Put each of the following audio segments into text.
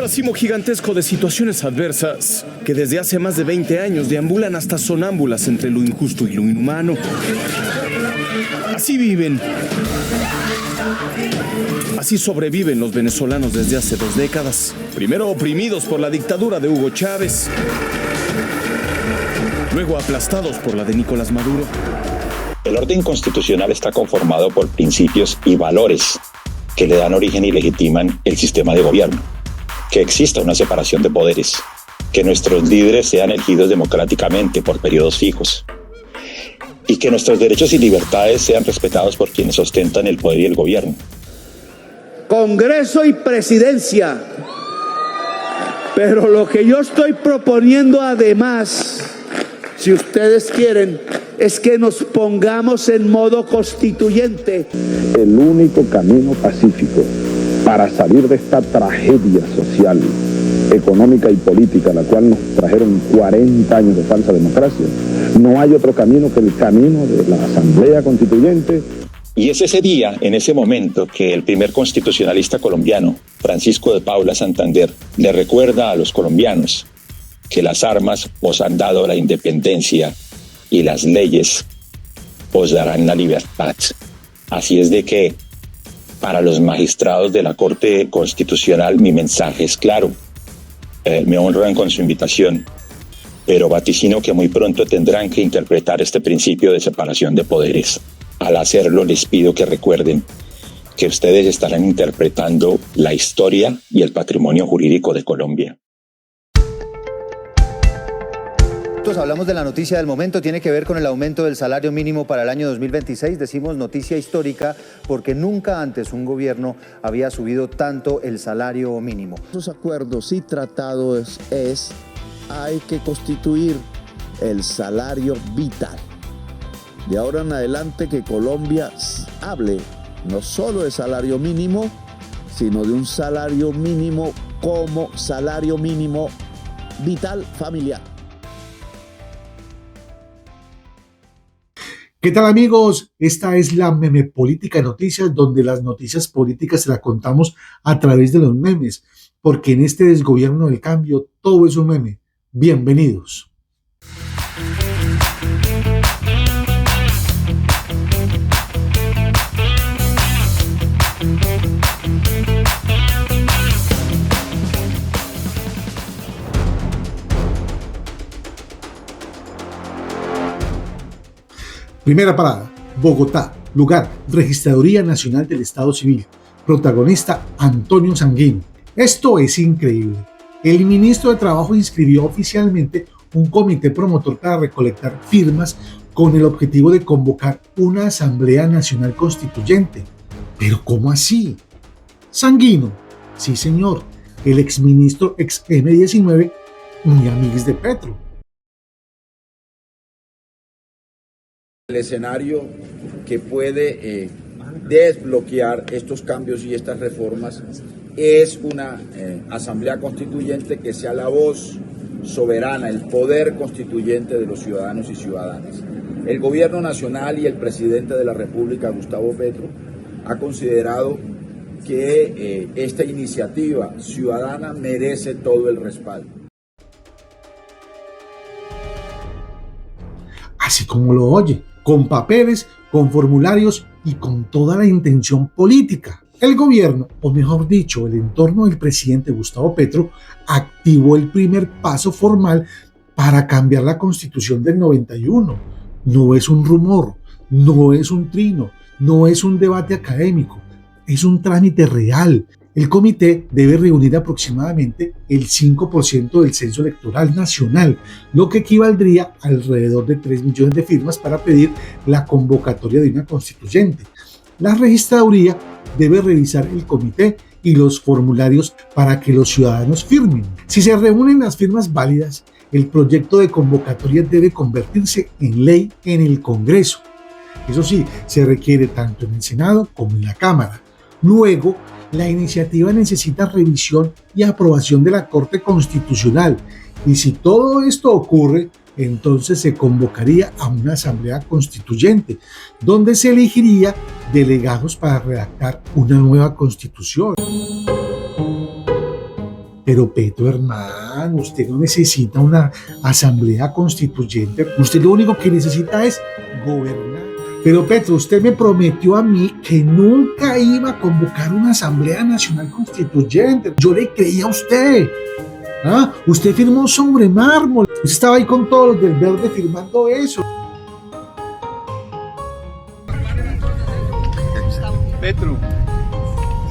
racimo gigantesco de situaciones adversas que desde hace más de 20 años deambulan hasta sonámbulas entre lo injusto y lo inhumano. Así viven. Así sobreviven los venezolanos desde hace 2 décadas. Primero oprimidos por la dictadura de Hugo Chávez, luego aplastados por la de Nicolás Maduro. El orden constitucional está conformado por principios y valores que le dan origen y legitiman el sistema de gobierno. Que exista una separación de poderes, que nuestros líderes sean elegidos democráticamente por periodos fijos y que nuestros derechos y libertades sean respetados por quienes ostentan el poder y el gobierno. Congreso y presidencia. Pero lo que yo estoy proponiendo además, si ustedes quieren, es que nos pongamos en modo constituyente. El único camino pacífico para salir de esta tragedia social, económica y política, la cual nos trajeron 40 años de falsa democracia, no hay otro camino que el camino de la Asamblea Constituyente. Y es ese día, en ese momento, que el primer constitucionalista colombiano, Francisco de Paula Santander, le recuerda a los colombianos que las armas os han dado la independencia y las leyes os darán la libertad. Así es de que, para los magistrados de la Corte Constitucional, mi mensaje es claro. Me honran con su invitación, pero vaticino que muy pronto tendrán que interpretar este principio de separación de poderes. Al hacerlo, les pido que recuerden que ustedes estarán interpretando la historia y el patrimonio jurídico de Colombia. Hablamos de la noticia del momento, tiene que ver con el aumento del salario mínimo para el año 2026. Decimos noticia histórica porque nunca antes un gobierno había subido tanto el salario mínimo. Esos acuerdos y tratados hay que constituir el salario vital. De ahora en adelante que Colombia hable no solo de salario mínimo, sino de un salario mínimo como salario mínimo vital familiar. ¿Qué tal, amigos? Esta es la Meme Política Noticias, donde las noticias políticas se las contamos a través de los memes, porque en este desgobierno del cambio todo es un meme. Bienvenidos. Primera parada, Bogotá, lugar, Registraduría Nacional del Estado Civil, protagonista Antonio Sanguino. Esto es increíble. El ministro de Trabajo inscribió oficialmente un comité promotor para recolectar firmas con el objetivo de convocar una Asamblea Nacional Constituyente. ¿Pero cómo así? Sanguino, sí señor, el exministro ex M19, muy amiguis de Petro. El escenario que puede desbloquear estos cambios y estas reformas es una asamblea constituyente que sea la voz soberana, el poder constituyente de los ciudadanos y ciudadanas. El gobierno nacional y el presidente de la República, Gustavo Petro, ha considerado que esta iniciativa ciudadana merece todo el respaldo. Así como lo oye, con papeles, con formularios y con toda la intención política. El gobierno, o mejor dicho, el entorno del presidente Gustavo Petro, activó el primer paso formal para cambiar la Constitución del 91. No es un rumor, no es un trino, no es un debate académico, es un trámite real. El comité debe reunir aproximadamente el 5% del censo electoral nacional, lo que equivaldría a alrededor de 3 millones de firmas para pedir la convocatoria de una constituyente. La registraduría debe revisar el comité y los formularios para que los ciudadanos firmen. Si se reúnen las firmas válidas, el proyecto de convocatoria debe convertirse en ley en el Congreso. Eso sí, se requiere tanto en el Senado como en la Cámara. Luego, la iniciativa necesita revisión y aprobación de la Corte Constitucional. Y si todo esto ocurre, entonces se convocaría a una asamblea constituyente, donde se elegiría delegados para redactar una nueva constitución. Pero Petro, hermano, usted no necesita una asamblea constituyente. Usted lo único que necesita es gobernar. Pero Petro, usted me prometió a mí que nunca iba a convocar una asamblea nacional constituyente. Yo le creía a usted. ¿Ah? Usted firmó sobre mármol. Usted estaba ahí con todos los del verde firmando eso. Petro,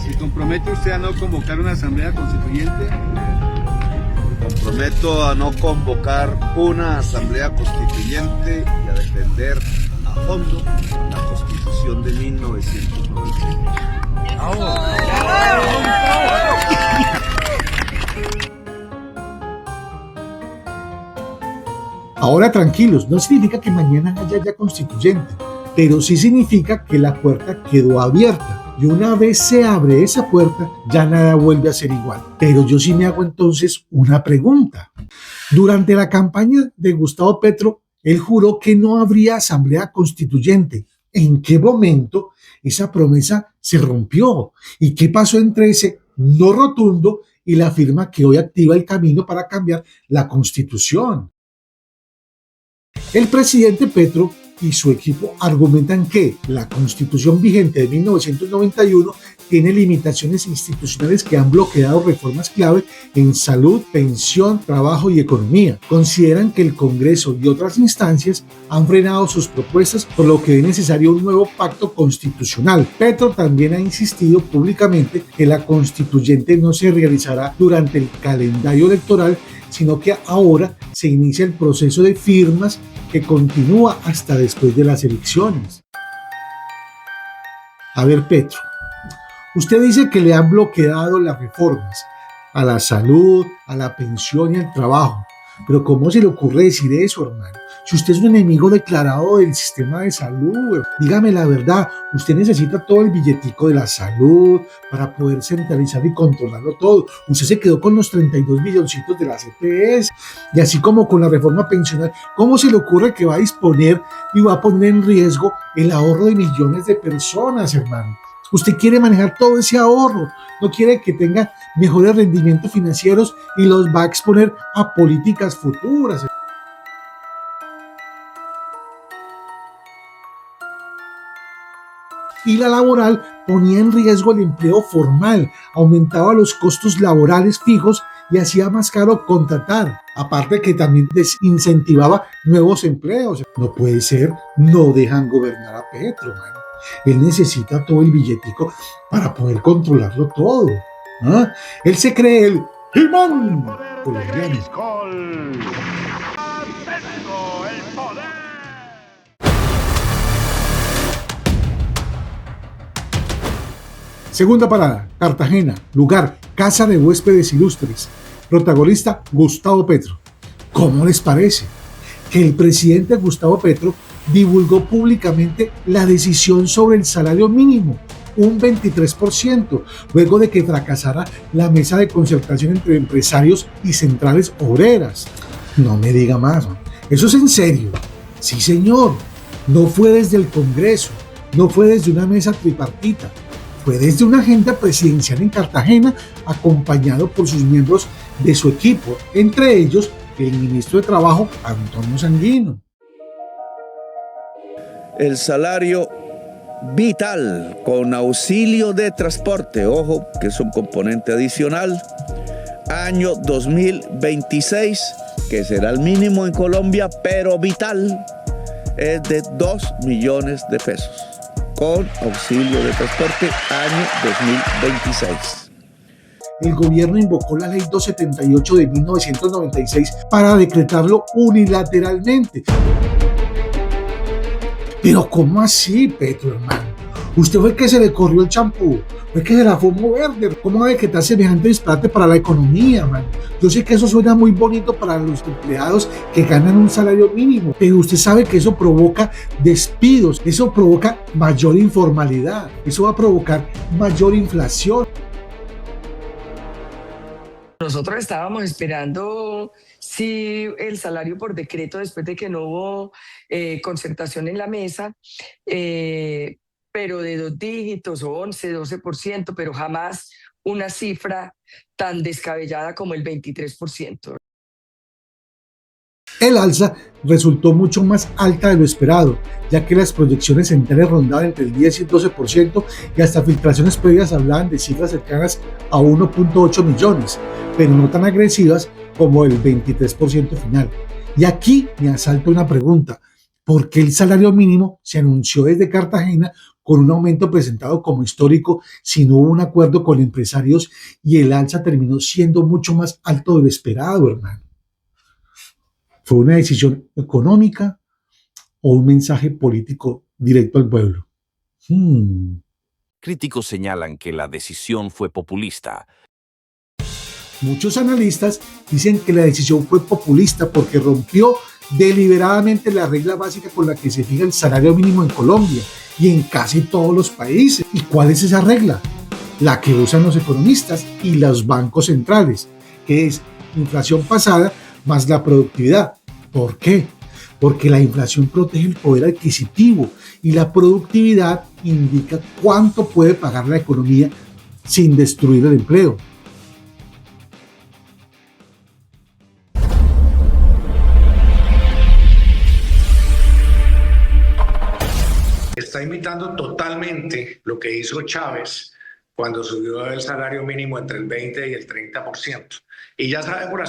¿se compromete usted a no convocar una asamblea constituyente? Me comprometo a no convocar una asamblea constituyente y a defender a fondo la Constitución de 1996. Ahora tranquilos, no significa que mañana haya ya constituyente, pero sí significa que la puerta quedó abierta. Y una vez se abre esa puerta, ya nada vuelve a ser igual. Pero yo sí me hago entonces una pregunta. Durante la campaña de Gustavo Petro, él juró que no habría asamblea constituyente. ¿En qué momento esa promesa se rompió? ¿Y qué pasó entre ese no rotundo y la firma que hoy activa el camino para cambiar la Constitución? El presidente Petro y su equipo argumentan que la Constitución vigente de 1991 tiene limitaciones institucionales que han bloqueado reformas clave en salud, pensión, trabajo y economía. Consideran que el Congreso y otras instancias han frenado sus propuestas, por lo que es necesario un nuevo pacto constitucional. Petro también ha insistido públicamente que la constituyente no se realizará durante el calendario electoral, sino que ahora se inicia el proceso de firmas que continúa hasta después de las elecciones. A ver, Petro, usted dice que le han bloqueado las reformas a la salud, a la pensión y al trabajo, pero ¿cómo se le ocurre decir eso, hermano? Si usted es un enemigo declarado del sistema de salud, dígame la verdad, usted necesita todo el billetico de la salud para poder centralizar y controlarlo todo. Usted se quedó con los 32 milloncitos de las EPS, y así como con la reforma pensional, ¿cómo se le ocurre que va a disponer y va a poner en riesgo el ahorro de millones de personas, hermano? Usted quiere manejar todo ese ahorro, no quiere que tenga mejores rendimientos financieros y los va a exponer a políticas futuras. Y la laboral ponía en riesgo el empleo formal, aumentaba los costos laborales fijos y hacía más caro contratar. Aparte que también desincentivaba nuevos empleos. No puede ser, no dejan gobernar a Petro, mano. Él necesita todo el billetico para poder controlarlo todo. ¿Ah? Él se cree el He-Man colombiano. Segunda parada, Cartagena, lugar, casa de huéspedes ilustres. Protagonista, Gustavo Petro. ¿Cómo les parece? Que el presidente Gustavo Petro divulgó públicamente la decisión sobre el salario mínimo, un 23%, luego de que fracasara la mesa de concertación entre empresarios y centrales obreras. No me diga más, ¿no? Eso es en serio. Sí, señor. No fue desde el Congreso, no fue desde una mesa tripartita. Fue desde una agenda presidencial en Cartagena, acompañado por sus miembros de su equipo, entre ellos el ministro de Trabajo, Antonio Sanguino. El salario vital con auxilio de transporte, ojo, que es un componente adicional, año 2026, que será el mínimo en Colombia, pero vital, es de 2 millones de pesos. Con auxilio de transporte, año 2026. El gobierno invocó la ley 278 de 1996 para decretarlo unilateralmente. Pero ¿cómo así, Petro, hermano? Usted fue el que se le corrió el champú, fue el que se la fumó verde. ¿Cómo va a decretar semejante disparate para la economía, man? Yo sé que eso suena muy bonito para los empleados que ganan un salario mínimo, pero usted sabe que eso provoca despidos, eso provoca mayor informalidad, eso va a provocar mayor inflación. Nosotros estábamos esperando si el salario por decreto, después de que no hubo concertación en la mesa, pero de 2 dígitos o 11, 12%, pero jamás una cifra tan descabellada como el 23%. El alza resultó mucho más alta de lo esperado, ya que las proyecciones centrales rondaban entre el 10 y el 12% y hasta filtraciones previas hablaban de cifras cercanas a 1.8 millones, pero no tan agresivas como el 23% final. Y aquí me asalta una pregunta: ¿por qué el salario mínimo se anunció desde Cartagena con un aumento presentado como histórico si no hubo un acuerdo con empresarios y el alza terminó siendo mucho más alto de lo esperado, hermano? ¿Fue una decisión económica o un mensaje político directo al pueblo? Críticos señalan que la decisión fue populista. Muchos analistas dicen que la decisión fue populista porque rompió deliberadamente la regla básica con la que se fija el salario mínimo en Colombia y en casi todos los países. ¿Y cuál es esa regla? La que usan los economistas y los bancos centrales, que es inflación pasada más la productividad. ¿Por qué? Porque la inflación protege el poder adquisitivo y la productividad indica cuánto puede pagar la economía sin destruir el empleo. Está imitando totalmente lo que hizo Chávez cuando subió el salario mínimo entre el 20 y el 30%. Y ya sabemos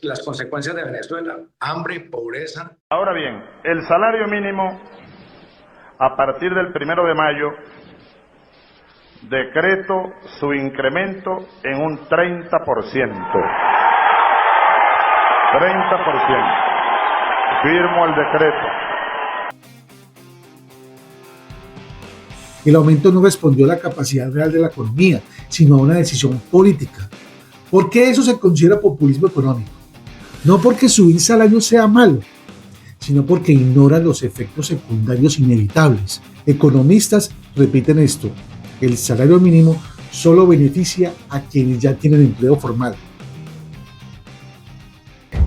las consecuencias de Venezuela: hambre, pobreza. Ahora bien, el salario mínimo a partir del 1 de mayo decreto su incremento en un 30%. 30%. Firmo el decreto. El aumento no respondió a la capacidad real de la economía, sino a una decisión política. ¿Por qué eso se considera populismo económico? No porque subir salarios sea malo, sino porque ignora los efectos secundarios inevitables. Economistas repiten esto: el salario mínimo solo beneficia a quienes ya tienen empleo formal.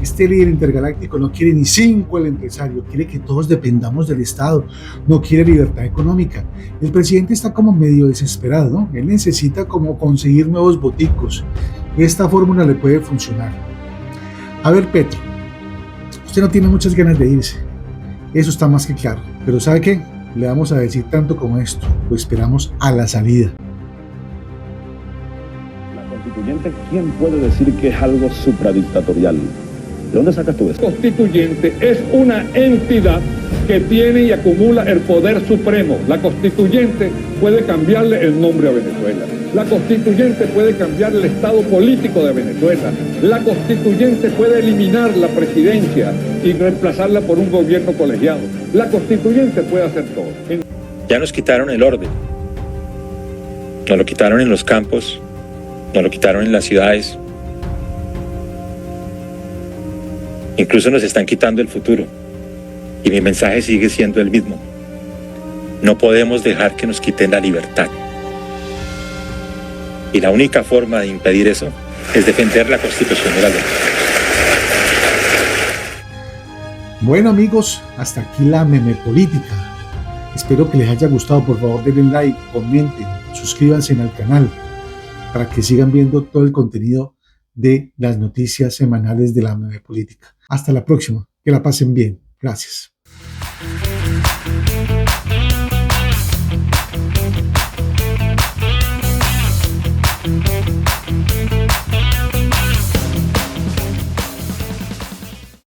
Este líder intergaláctico no quiere ni 5 el empresario, quiere que todos dependamos del Estado, no quiere libertad económica. El presidente está como medio desesperado, ¿no? Él necesita como conseguir nuevos boticos. Esta fórmula le puede funcionar. A ver, Petro, usted no tiene muchas ganas de irse, eso está más que claro, pero ¿sabe qué? Le vamos a decir tanto como esto: lo esperamos a la salida. La constituyente, ¿quién puede decir que es algo supradictatorial? ¿De dónde sacas tú eso? Constituyente es una entidad que tiene y acumula el poder supremo. La constituyente puede cambiarle el nombre a Venezuela. La constituyente puede cambiar el estado político de Venezuela. La constituyente puede eliminar la presidencia y reemplazarla por un gobierno colegiado. La constituyente puede hacer todo. Ya nos quitaron el orden. Nos lo quitaron en los campos, nos lo quitaron en las ciudades. Incluso nos están quitando el futuro. Y mi mensaje sigue siendo el mismo. No podemos dejar que nos quiten la libertad. Y la única forma de impedir eso es defender la Constitución de la ley. Bueno, amigos, hasta aquí la meme política. Espero que les haya gustado. Por favor, denle like, comenten, suscríbanse al canal para que sigan viendo todo el contenido de las noticias semanales de la meme política. Hasta la próxima. Que la pasen bien. Gracias.